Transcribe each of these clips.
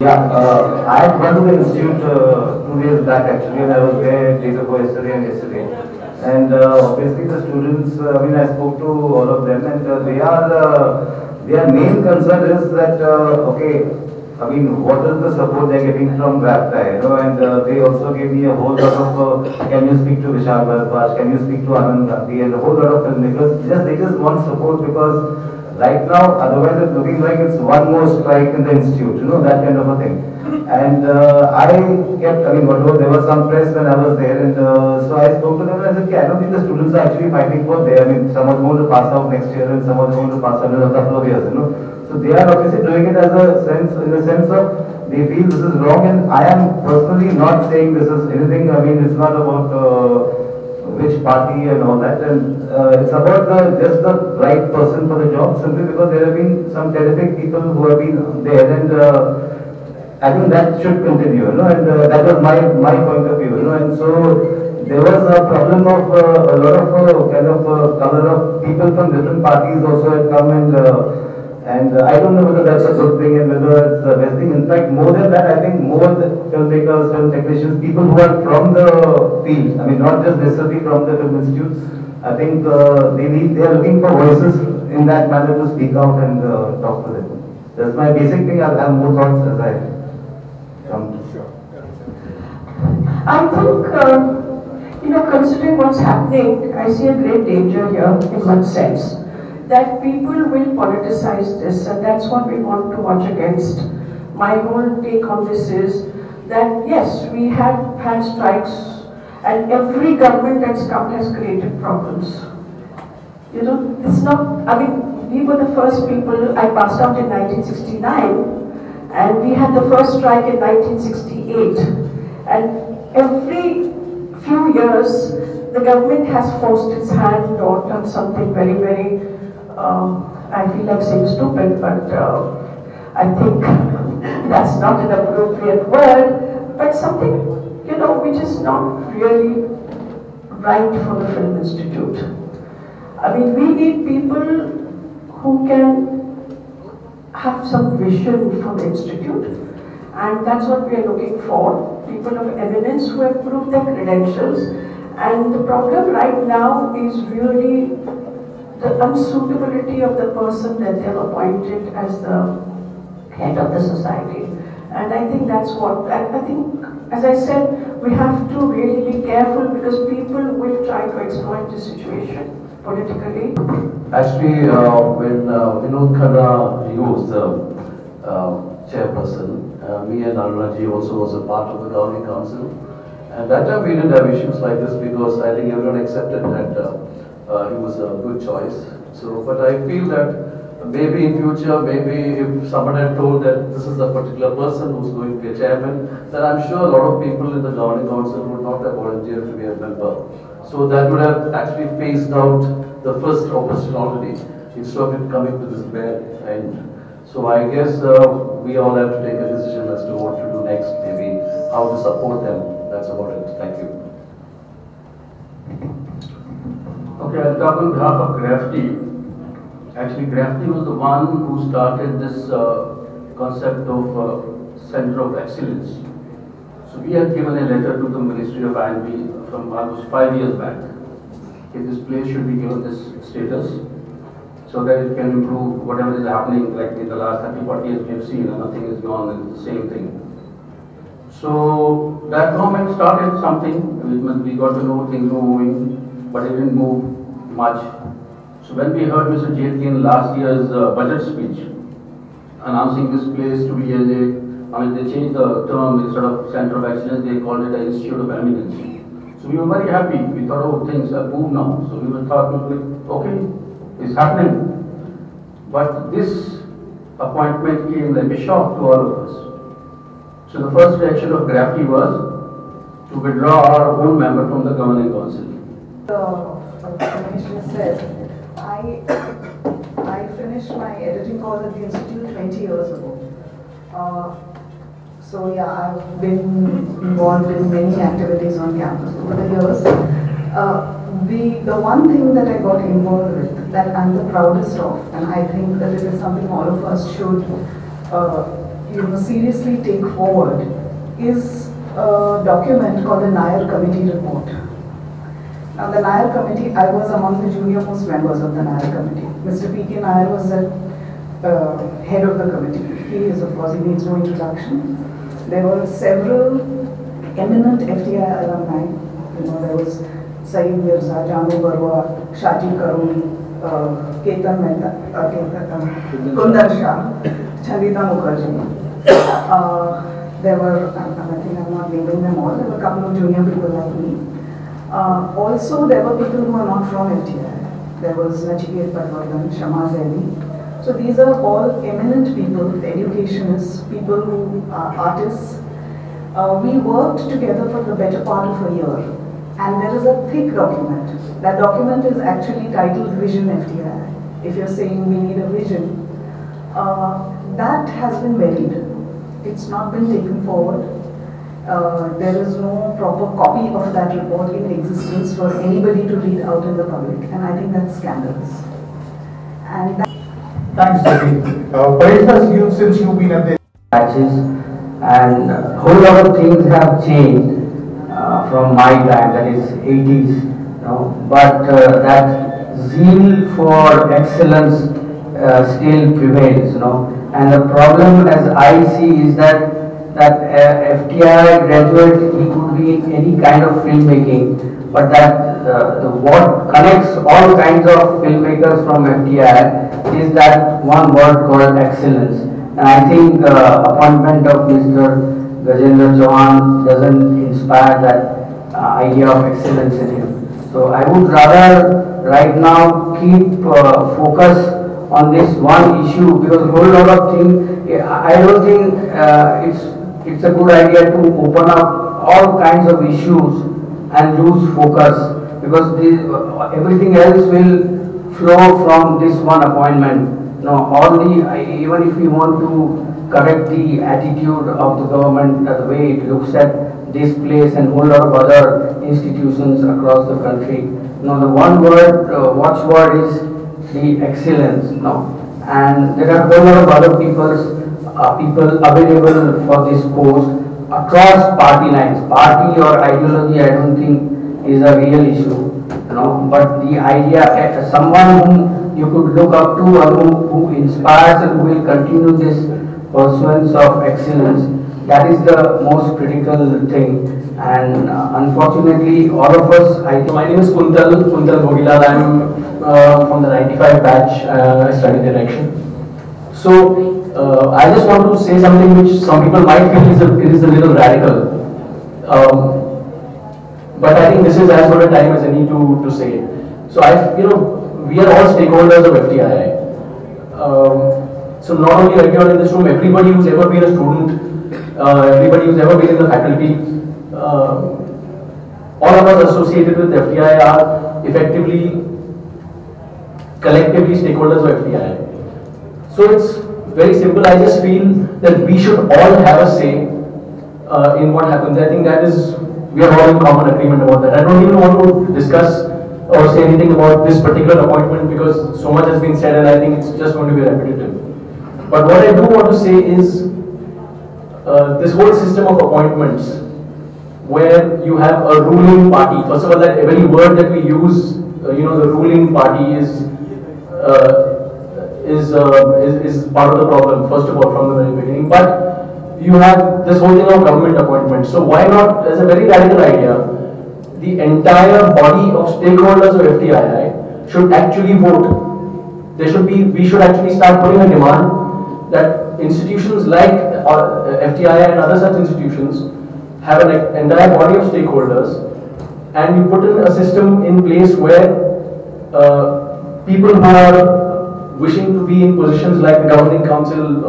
Yeah, I had gone to the institute 2 days back actually, and I was there day before yesterday and yesterday. And obviously the students, I mean, I spoke to all of them, and their main concern is that okay, I mean, what is the support they're getting from GrabTie, you know? And they also gave me a whole lot of, can you speak to Vishal Bharadwaj, can you speak to Anand Gandhi, and a whole lot of filmmakers. They just want support because right now, otherwise it's looking like it's one more strike in the institute, you know, that kind of a thing. And I mean, whatever, there was some press when I was there, and so I spoke to them and I said, okay, I don't think the students are actually fighting for there. I mean, some are going to pass out next year and some are going to pass out in a couple of years, you know. So they are obviously doing it as a sense, in the sense of they feel this is wrong, and I am personally not saying this is anything. I mean, it's not about which party and all that, and it's about just the right person for the job, simply because there have been some terrific people who have been there, and I think that should continue, you know, and that was my point of view, you know, and so there was a problem of a lot of kind of color of people from different parties also had come, and I don't know whether that's a good thing and whether it's the best thing. In fact, more than that, I think more the filmmakers, film technicians, people who are from the field, I mean, not just necessarily from the film institute, I think they are looking for voices in that manner to speak out and talk to them. That's my basic thing. I'll have more thoughts as I come to. Sure. I think, you know, considering what's happening, I see a great danger here in one sense, that people will politicize this, and that's what we want to watch against. My whole take on this is that yes, we have had strikes, and every government that's come has created problems. You know, it's not, I mean, we were the first people. I passed out in 1969, and we had the first strike in 1968. And every few years, the government has forced its hand or done something very, very, I feel like saying stupid, but I think that's not an appropriate word, but something, you know, which is not really right for the Film Institute. I mean, we need people who can have some vision for the Institute, and that's what we are looking for. People of eminence who have proved their credentials, and the problem right now is really the unsuitability of the person that they have appointed as the head of the society. And I think that's what, I think, as I said, we have to really be careful because people will try to exploit the situation politically. Actually, when Vinod Khanna, he was the chairperson, me and Arunaji also was a part of the governing council. And that time we didn't have issues like this because I think everyone accepted that he was a good choice. So, but I feel that maybe in future, maybe if someone had told that this is a particular person who's going to be a chairman, then I'm sure a lot of people in the governing council would not have volunteered to be a member. So that would have actually phased out the first opposition already, instead of it coming to this bare end. So I guess we all have to take a decision as to what to do next, maybe how to support them. That's about it. Thank you. Okay, I'll talk on behalf of GrabTie. Actually, GrabTie was the one who started this concept of Center of Excellence. So we had given a letter to the Ministry of INB from almost 5 years back. Okay, this place should be given this status so that it can improve whatever is happening, like in the last 30-40 years we have seen, and nothing is gone, and it's the same thing. So that government started something, we got to know things were moving, but it didn't move much. So when we heard Mr. Jaitley in last year's budget speech, announcing this place to be as they changed the term, instead of Center of Excellence, they called it an Institute of Eminence. So we were very happy. We thought, oh, things have moved now. So we thought, okay, it's happening. But this appointment came like a shock to all of us. So the first reaction of GrabTie was to withdraw our own member from the governing council. The commissioner said, I finished my editing course at the Institute 20 years ago. So yeah, I've been involved in many activities on campus over the years. the one thing that I got involved with, that I'm the proudest of, and I think that it is something all of us should, seriously take forward, is a document called the Nair Committee Report. Now, the Nair Committee, I was among the junior most members of the Nair Committee. Mr. P.K. Nair was the head of the committee. He is, of course, he needs no introduction. There were several eminent FTI alumni. There was Saeed Mirza, Janu Barwa, Shaji Karuni, Ketan Mehta, Kundar Shah, Chandita Mukherjee. There were, I think I'm not naming them all, there were a couple of junior people like me. Also, there were people who are not from FTI. There was Nachiket Patwardhan, Shama Zaidi. So these are all eminent people, educationists, people who are artists. We worked together for the better part of a year. And there is a thick document. That document is actually titled Vision FTI. If you're saying we need a vision, that has been buried. It's not been taken forward. There is no proper copy of that report in existence for anybody to read out in the public, and I think that's scandalous. And thanks, Devi. Parishas, since you've been at the patches, and a whole lot of things have changed from my time, that is 80s. But that zeal for excellence still prevails. And the problem, as I see, is that FTI graduate, he could be in any kind of filmmaking, but that what connects all kinds of filmmakers from FTI is that one word called excellence. And I think appointment of Mr. Gajendra Chauhan doesn't inspire that idea of excellence in him. So I would rather right now keep focus on this one issue, because a whole lot of things, I don't think it's a good idea to open up all kinds of issues and lose focus, because everything else will flow from this one appointment. Even if we want to correct the attitude of the government, the way it looks at this place and a whole lot of other institutions across the country, the one word, watchword is the excellence. And there are a whole lot of other people available for this post across party lines. Party or ideology, I don't think is a real issue. But the idea, someone whom you could look up to, or who inspires and who will continue this pursuance of excellence, that is the most critical thing. And unfortunately, all of us, my name is Kuntal Bhogilal. I am from the 95 batch. I study direction. So I just want to say something which some people might feel is a little radical. But I think this is as good a time as any to say it. So we are all stakeholders of FTI. So not only everyone in this room, everybody who's ever been a student, everybody who's ever been in the faculty, all of us associated with FTI are effectively, collectively stakeholders of FTI. So it's very simple. I just feel that we should all have a say in what happens. I think that is, we are all in common agreement about that. I don't even want to discuss or say anything about this particular appointment because so much has been said and I think it's just going to be repetitive. But what I do want to say is this whole system of appointments where you have a ruling party. First of all, that every word that we use, the ruling party is part of the problem, first of all, from the very beginning. But you have this whole thing of government appointments. So why not, as a very radical idea, the entire body of stakeholders of FTII should actually vote. We should actually start putting a demand that institutions like FTII and other such institutions have an entire body of stakeholders, and you put in a system in place where people who are wishing to be in positions like the governing council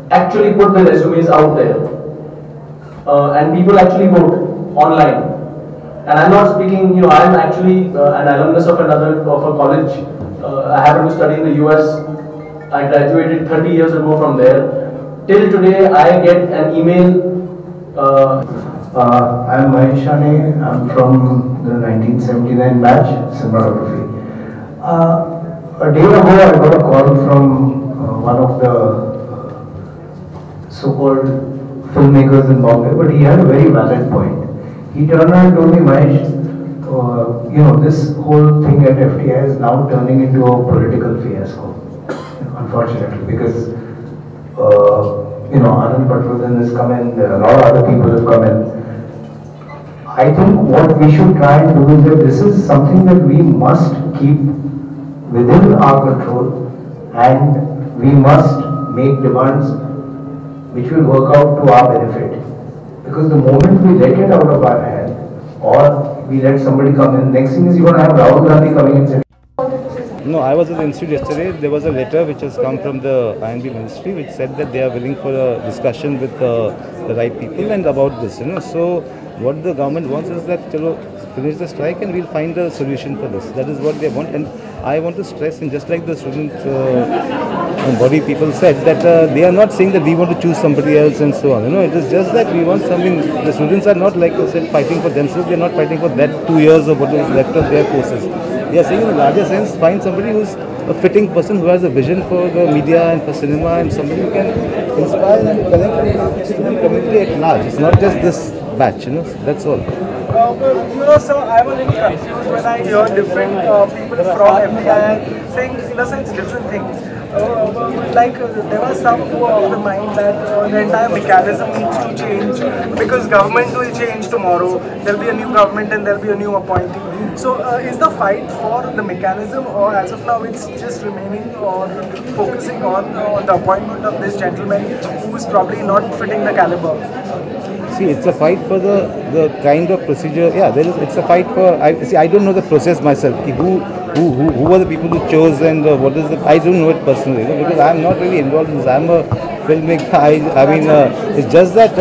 actually put their resumes out there, and people actually vote online. And I'm not speaking, I'm actually an alumnus of a college. I happen to study in the US. I graduated 30 years ago from there. Till today, I get an email I'm Mahesh Shane. I'm from the 1979 batch, cinematography. A day ago, I got a call from one of the so-called filmmakers in Bombay, but he had a very valid point. He turned around and told me, Mahesh, this whole thing at FTI is now turning into a political fiasco, unfortunately, because Anand Patwardhan has come in, a lot of other people have come in. I think what we should try and do is that this is something that we must keep within our control, and we must make demands which will work out to our benefit. Because the moment we let it out of our hand, or we let somebody come in, next thing is you're going to have Rahul Gandhi coming in saying, No, I was at the institute yesterday. There was a letter which has come from the INB ministry which said that they are willing for a discussion with the right people and about this, So what the government wants is that finish the strike and we'll find a solution for this. That is what they want, and I want to stress, and just like the student body people said, that they are not saying that we want to choose somebody else and so on. It is just that we want something. The students are not, like I said, fighting for themselves. They are not fighting for that 2 years of what is left of their courses. They are saying in a larger sense, find somebody who's a fitting person, who has a vision for the media and for cinema, and somebody who can inspire and connect to the community at large. It's not just this batch, that's all. Sir, I'm a little confused when I hear different people from FTI saying, in a sense, different things. There was some who are of the mind that the entire mechanism needs to change because government will change tomorrow. There'll be a new government and there'll be a new appointee. So, is the fight for the mechanism, or as of now, it's just remaining or focusing on the appointment of this gentleman who is probably not fitting the caliber? See, it's a fight for the kind of procedure. Yeah, it's a fight for. I don't know the process myself. Who are the people who chose, and what is the? I don't know it personally, because I'm not really involved in this. I'm a filmmaker. I mean, it's just that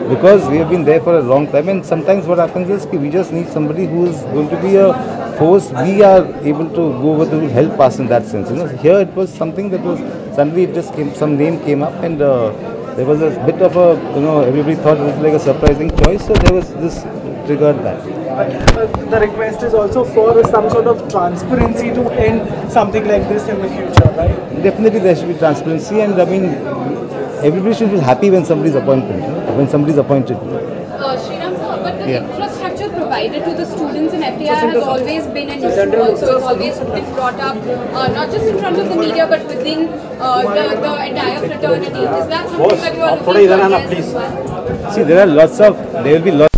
because we have been there for a long time, and sometimes what happens is we just need somebody who is going to be a force. We are able to go over to help us in that sense. Here it was something that was suddenly it just came. Some name came up, and there was a bit of a everybody thought it was like a surprising choice. So there was this triggered that. The request is also for some sort of transparency to end something like this in the future, right? Definitely there should be transparency, and everybody should be happy when somebody is appointed. When somebody is appointed. Sriram sir, but the infrastructure provided to the students in FTI has always been an issue also. It's always been brought up, not just in front of the media, but within the entire fraternity. Is that something that you are looking to address? See, there will be lots